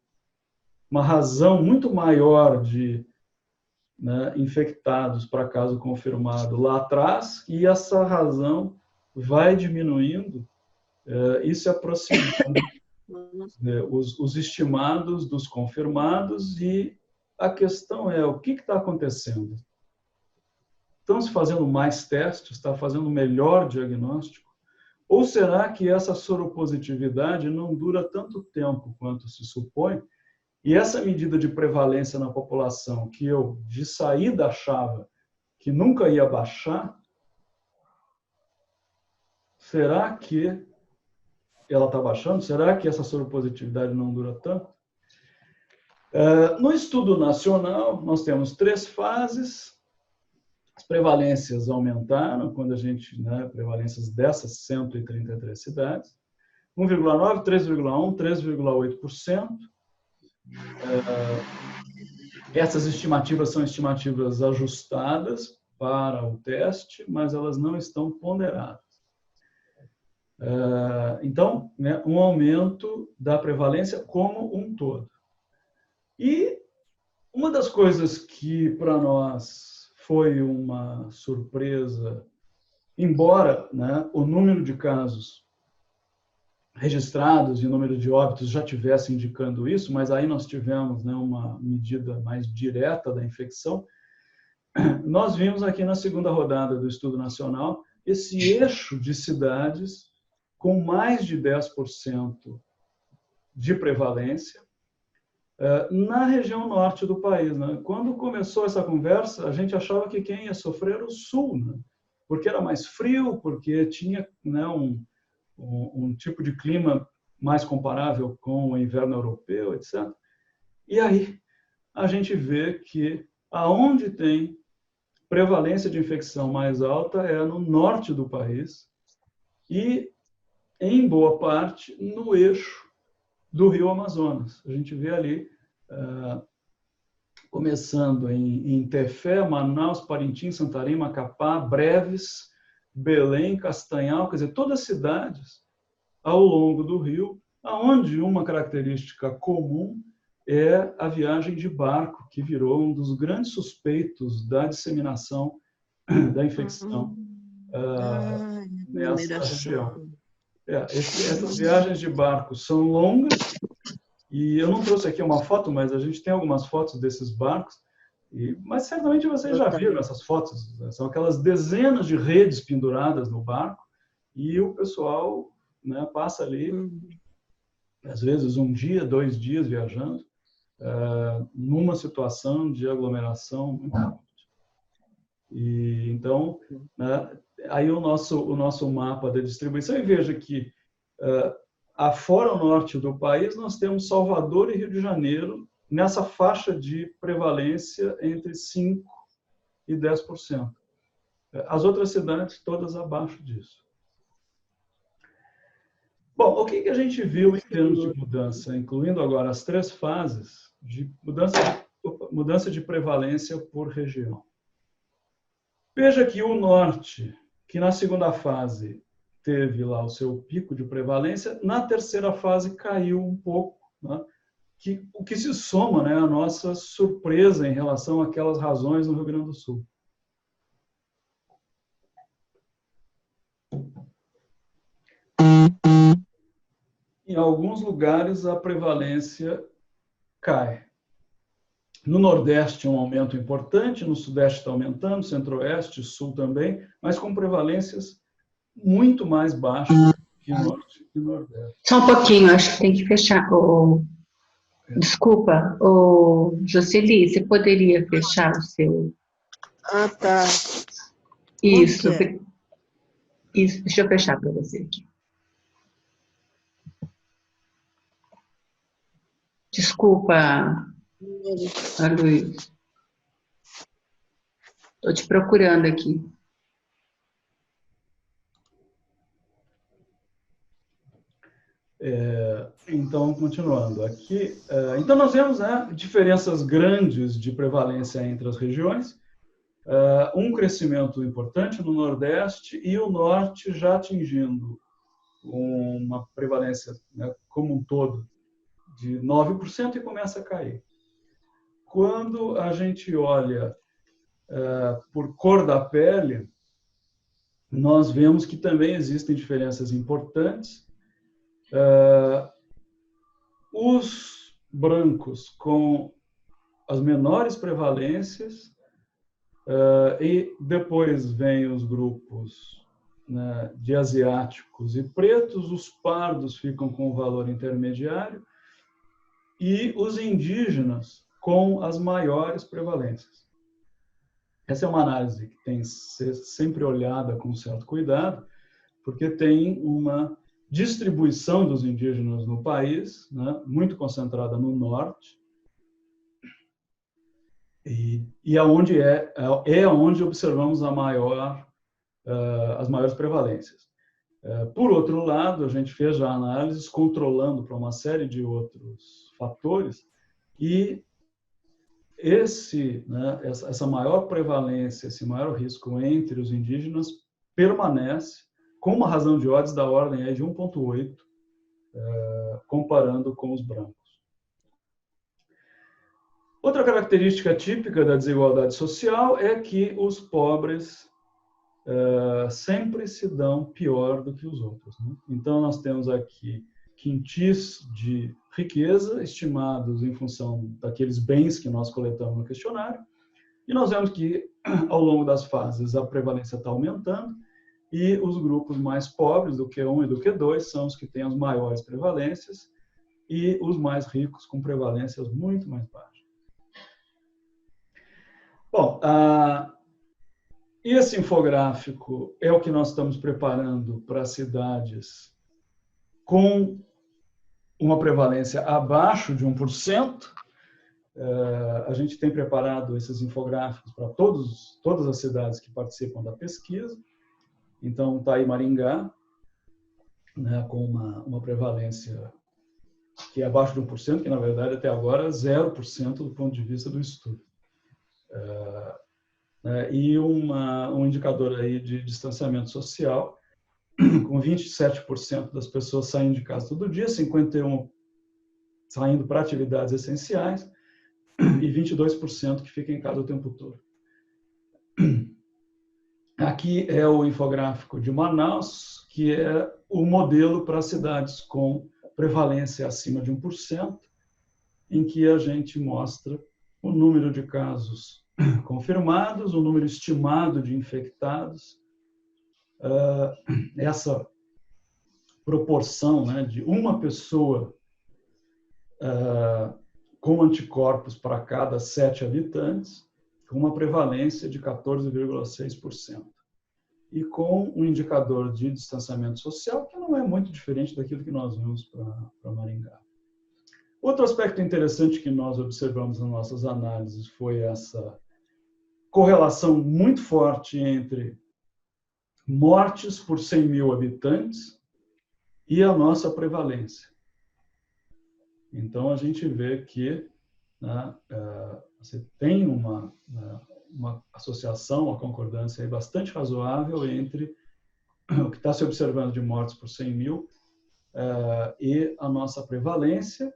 uma razão muito maior de, né, infectados para caso confirmado lá atrás, e essa razão vai diminuindo e se aproximando os estimados dos confirmados, e a questão é, o que está acontecendo? Estão se fazendo mais testes? Está fazendo melhor diagnóstico? Ou será que essa soropositividade não dura tanto tempo quanto se supõe? E essa medida de prevalência na população, que eu de saída achava que nunca ia baixar, será que ela está baixando? Será que essa soropositividade não dura tanto? No estudo nacional, nós temos 3 fases. As prevalências aumentaram quando a gente, né, prevalências dessas 133 cidades, 1,9, 3,1, 3,8%. Essas estimativas são estimativas ajustadas para o teste, mas elas não estão ponderadas. Então, né, um aumento da prevalência como um todo. E uma das coisas que para nós foi uma surpresa, embora, né, o número de casos registrados e o número de óbitos já tivesse indicando isso, mas aí nós tivemos, né, uma medida mais direta da infecção, nós vimos aqui na segunda rodada do Estudo Nacional esse eixo de cidades com mais de 10% de prevalência na região norte do país, né? Quando começou essa conversa, a gente achava que quem ia sofrer era o sul, né? Porque era mais frio, porque tinha, né, um tipo de clima mais comparável com o inverno europeu, etc. E aí a gente vê que aonde tem prevalência de infecção mais alta é no norte do país e, em boa parte, no eixo do Rio Amazonas. A gente vê ali, começando em Tefé, Manaus, Parintins, Santarém, Macapá, Breves, Belém, Castanhal, quer dizer, todas as cidades ao longo do rio, onde uma característica comum é a viagem de barco, que virou um dos grandes suspeitos da disseminação da infecção nessa região. Essas viagens de barco são longas, e eu não trouxe aqui uma foto, mas a gente tem algumas fotos desses barcos, mas certamente vocês já viram essas fotos. São aquelas dezenas de redes penduradas no barco, e o pessoal, né, passa ali, às vezes, 1 dia, 2 dias viajando, numa situação de aglomeração muito grande. E, então, né, aí o nosso mapa da distribuição, e veja que, afora o norte do país, nós temos Salvador e Rio de Janeiro nessa faixa de prevalência entre 5% e 10%. As outras cidades, todas abaixo disso. Bom, o que a gente viu em termos de mudança, incluindo agora as 3 fases de mudança de prevalência por região? Veja que o norte, que na segunda fase teve lá o seu pico de prevalência, na terceira fase caiu um pouco, né? O que se soma, né, à nossa surpresa em relação àquelas razões no Rio Grande do Sul. Em alguns lugares a prevalência cai. No Nordeste um aumento importante, no Sudeste está aumentando, Centro-Oeste, Sul também, mas com prevalências muito mais baixas que Norte e Nordeste. Só um pouquinho, acho que tem que fechar. Desculpa, Jocely, você poderia fechar o seu... Ah, tá. Isso, isso, deixa eu fechar para você aqui. Desculpa, Luiz. Estou te procurando aqui. Então, continuando aqui, então nós vemos, né, diferenças grandes de prevalência entre as regiões, um crescimento importante no Nordeste e o Norte já atingindo uma prevalência, né, como um todo de 9% e começa a cair. Quando a gente olha por cor da pele, nós vemos que também existem diferenças importantes. Os brancos com as menores prevalências, e depois vem os grupos, né, de asiáticos e pretos, os pardos ficam com o valor intermediário e os indígenas com as maiores prevalências. Essa é uma análise que tem que ser sempre olhada com certo cuidado, porque tem uma distribuição dos indígenas no país, né, muito concentrada no norte, e aonde onde observamos as maiores prevalências. Por outro lado, a gente fez já análises controlando para uma série de outros fatores, E essa maior prevalência, esse maior risco entre os indígenas permanece com uma razão de odds da ordem aí de 1,8, comparando com os brancos. Outra característica típica da desigualdade social é que os pobres sempre se dão pior do que os outros, né? Então, nós temos aqui quintis de riqueza estimados em função daqueles bens que nós coletamos no questionário, e nós vemos que, ao longo das fases, a prevalência está aumentando, e os grupos mais pobres, do Q1 e do Q2, são os que têm as maiores prevalências, e os mais ricos com prevalências muito mais baixas. Bom, esse infográfico é o que nós estamos preparando para cidades com uma prevalência abaixo de 1%. A gente tem preparado esses infográficos para todas as cidades que participam da pesquisa. Então, está aí Maringá, né, com uma prevalência que é abaixo de 1%, que, na verdade, até agora é 0% do ponto de vista do estudo. E um indicador aí de distanciamento social, com 27% das pessoas saindo de casa todo dia, 51% saindo para atividades essenciais e 22% que fica em casa o tempo todo. Aqui é o infográfico de Manaus, que é o modelo para cidades com prevalência acima de 1%, em que a gente mostra o número de casos confirmados, o número estimado de infectados, essa proporção, né, de uma pessoa com anticorpos para cada 7 habitantes, com uma prevalência de 14,6%. E com um indicador de distanciamento social que não é muito diferente daquilo que nós vimos para Maringá. Outro aspecto interessante que nós observamos nas nossas análises foi essa correlação muito forte entre mortes por 100 mil habitantes e a nossa prevalência. Então, a gente vê que, né, você tem uma associação, uma concordância aí bastante razoável entre o que está se observando de mortes por 100 mil e a nossa prevalência.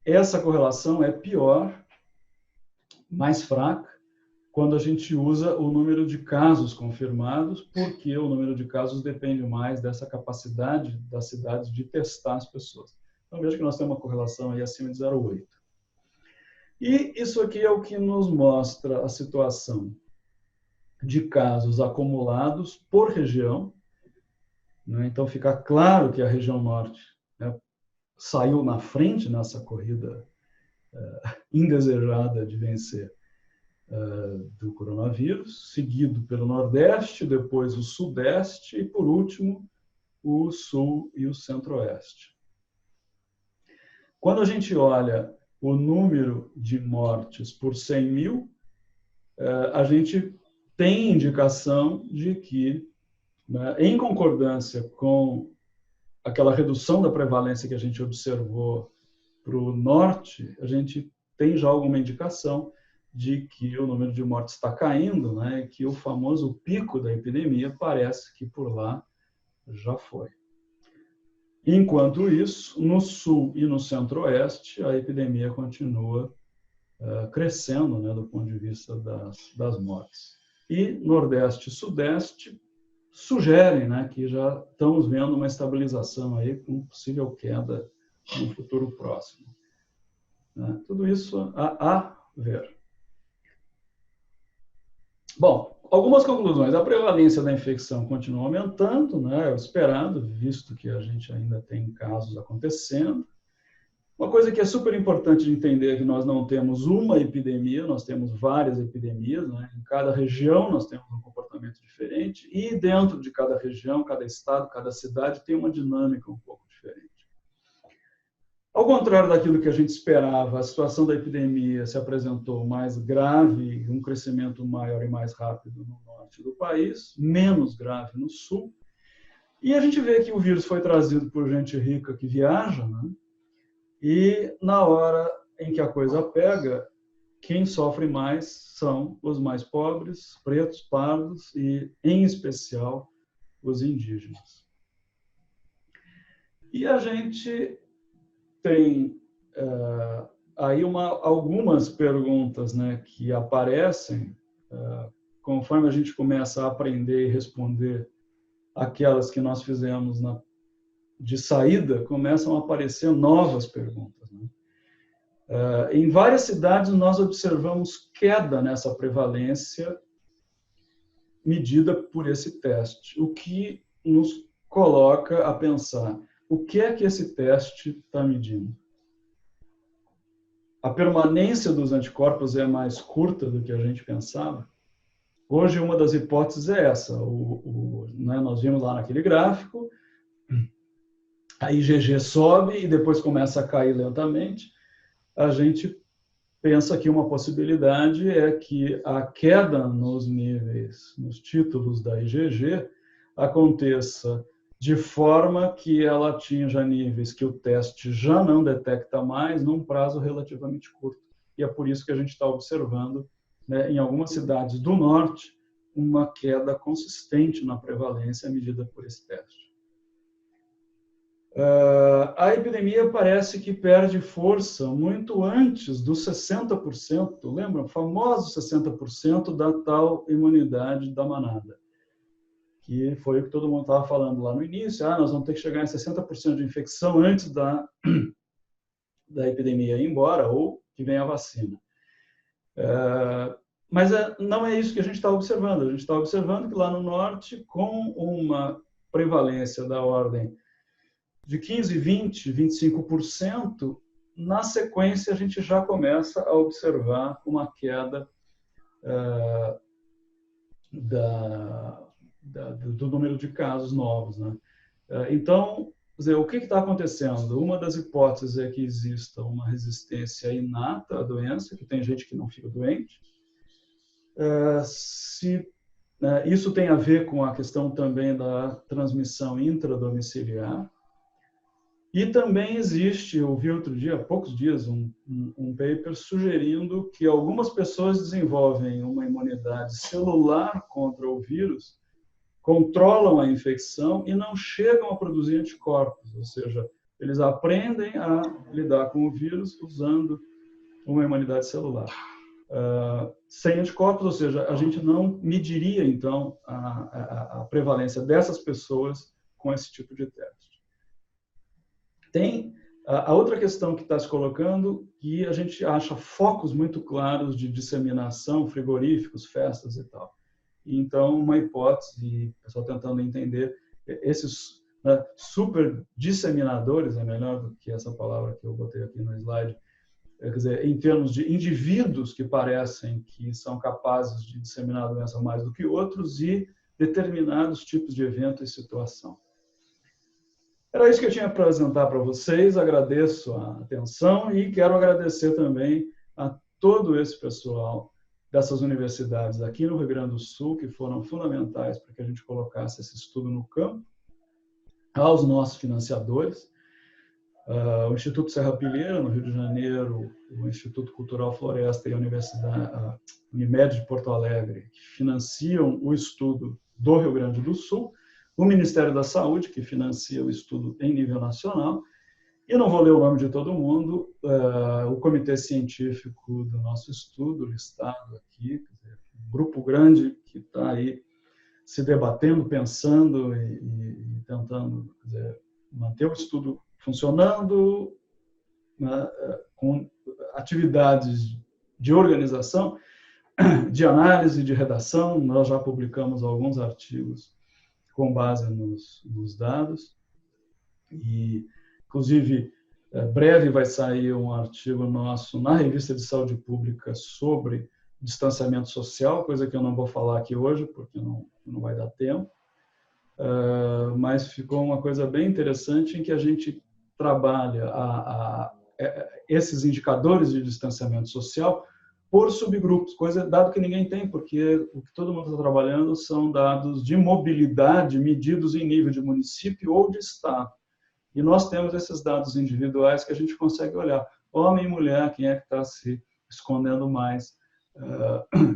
Essa correlação é pior, mais fraca, quando a gente usa o número de casos confirmados, porque o número de casos depende mais dessa capacidade das cidades de testar as pessoas. Então, veja que nós temos uma correlação aí acima de 0,8. E isso aqui é o que nos mostra a situação de casos acumulados por região, né? Então, fica claro que a região norte, né, saiu na frente nessa corrida indesejada de vencer do coronavírus, seguido pelo Nordeste, depois o Sudeste e, por último, o Sul e o Centro-Oeste. Quando a gente olha o número de mortes por 100 mil, a gente tem indicação de que, né, em concordância com aquela redução da prevalência que a gente observou para o norte, a gente tem já alguma indicação de que o número de mortes está caindo, né, e que o famoso pico da epidemia parece que por lá já foi. Enquanto isso, no sul e no centro-oeste, a epidemia continua crescendo, né, do ponto de vista das mortes. E nordeste e sudeste sugerem, né, que já estamos vendo uma estabilização aí com possível queda no futuro próximo. Tudo isso a ver. Bom, algumas conclusões. A prevalência da infecção continua aumentando, né, é o esperado, visto que a gente ainda tem casos acontecendo. Uma coisa que é super importante de entender é que nós não temos uma epidemia, nós temos várias epidemias, né? Em cada região nós temos um comportamento diferente e dentro de cada região, cada estado, cada cidade tem uma dinâmica um pouco diferente. Ao contrário daquilo que a gente esperava, a situação da epidemia se apresentou mais grave, um crescimento maior e mais rápido no norte do país, menos grave no sul. E a gente vê que o vírus foi trazido por gente rica que viaja, né? E na hora em que a coisa pega, quem sofre mais são os mais pobres, pretos, pardos e, em especial, os indígenas. E a gente tem aí algumas perguntas, né, que aparecem conforme a gente começa a aprender e responder aquelas que nós fizemos de saída, começam a aparecer novas perguntas, né? Em várias cidades, nós observamos queda nessa prevalência medida por esse teste, o que nos coloca a pensar o que é que esse teste está medindo. A permanência dos anticorpos é mais curta do que a gente pensava. Hoje, uma das hipóteses é essa. Né, nós vimos lá naquele gráfico, a IgG sobe e depois começa a cair lentamente. A gente pensa que uma possibilidade é que a queda nos níveis, nos títulos da IgG, aconteça de forma que ela atinja níveis que o teste já não detecta mais num prazo relativamente curto. E é por isso que a gente está observando, né, em algumas cidades do norte, uma queda consistente na prevalência medida por esse teste. A epidemia parece que perde força muito antes dos 60%, lembram? O famoso 60% da tal imunidade da manada, que foi o que todo mundo estava falando lá no início. Nós vamos ter que chegar em 60% de infecção antes da epidemia ir embora, ou que venha a vacina. Mas não é isso que a gente está observando. A gente está observando que lá no norte, com uma prevalência da ordem de 15%, 20%, 25%, na sequência a gente já começa a observar uma queda do número de casos novos, né? Então, o que está acontecendo? Uma das hipóteses é que exista uma resistência inata à doença, que tem gente que não fica doente. Isso tem a ver com a questão também da transmissão intradomiciliar. E também existe, eu vi outro dia, há poucos dias, um paper sugerindo que algumas pessoas desenvolvem uma imunidade celular contra o vírus, controlam a infecção e não chegam a produzir anticorpos, ou seja, eles aprendem a lidar com o vírus usando uma imunidade celular. Sem anticorpos, ou seja, a gente não mediria, então, a prevalência dessas pessoas com esse tipo de teste. Tem a outra questão que está se colocando, que a gente acha focos muito claros de disseminação, frigoríficos, festas e tal. Então, uma hipótese, o pessoal tentando entender, esses super disseminadores, é melhor do que essa palavra que eu botei aqui no slide, quer dizer, em termos de indivíduos que parecem que são capazes de disseminar a doença mais do que outros e determinados tipos de evento e situação. Era isso que eu tinha para apresentar para vocês. Agradeço a atenção e quero agradecer também a todo esse pessoal dessas universidades aqui no Rio Grande do Sul, que foram fundamentais para que a gente colocasse esse estudo no campo, aos nossos financiadores, o Instituto Serra Pilheira, no Rio de Janeiro, o Instituto Cultural Floresta e a Universidade Unimed de Porto Alegre, que financiam o estudo do Rio Grande do Sul, o Ministério da Saúde, que financia o estudo em nível nacional, e não vou ler o nome de todo mundo, o comitê científico do nosso estudo, listado aqui, quer dizer, um grupo grande que está aí se debatendo, pensando e tentando, quer dizer, manter o estudo funcionando, né, com atividades de organização, de análise, de redação. Nós já publicamos alguns artigos com base nos dados. E, inclusive, breve vai sair um artigo nosso na Revista de Saúde Pública sobre distanciamento social, coisa que eu não vou falar aqui hoje, porque não vai dar tempo. Mas ficou uma coisa bem interessante em que a gente trabalha esses indicadores de distanciamento social por subgrupos, dado que ninguém tem, porque o que todo mundo está trabalhando são dados de mobilidade medidos em nível de município ou de estado. E nós temos esses dados individuais que a gente consegue olhar. Homem e mulher, quem é que está se escondendo mais,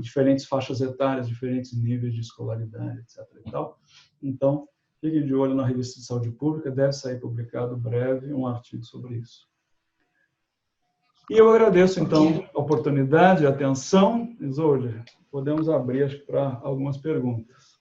diferentes faixas etárias, diferentes níveis de escolaridade, etc. E tal. Então, fiquem de olho na Revista de Saúde Pública, deve sair publicado breve um artigo sobre isso. E eu agradeço, então, a oportunidade, a atenção. Isolde, podemos abrir para algumas perguntas.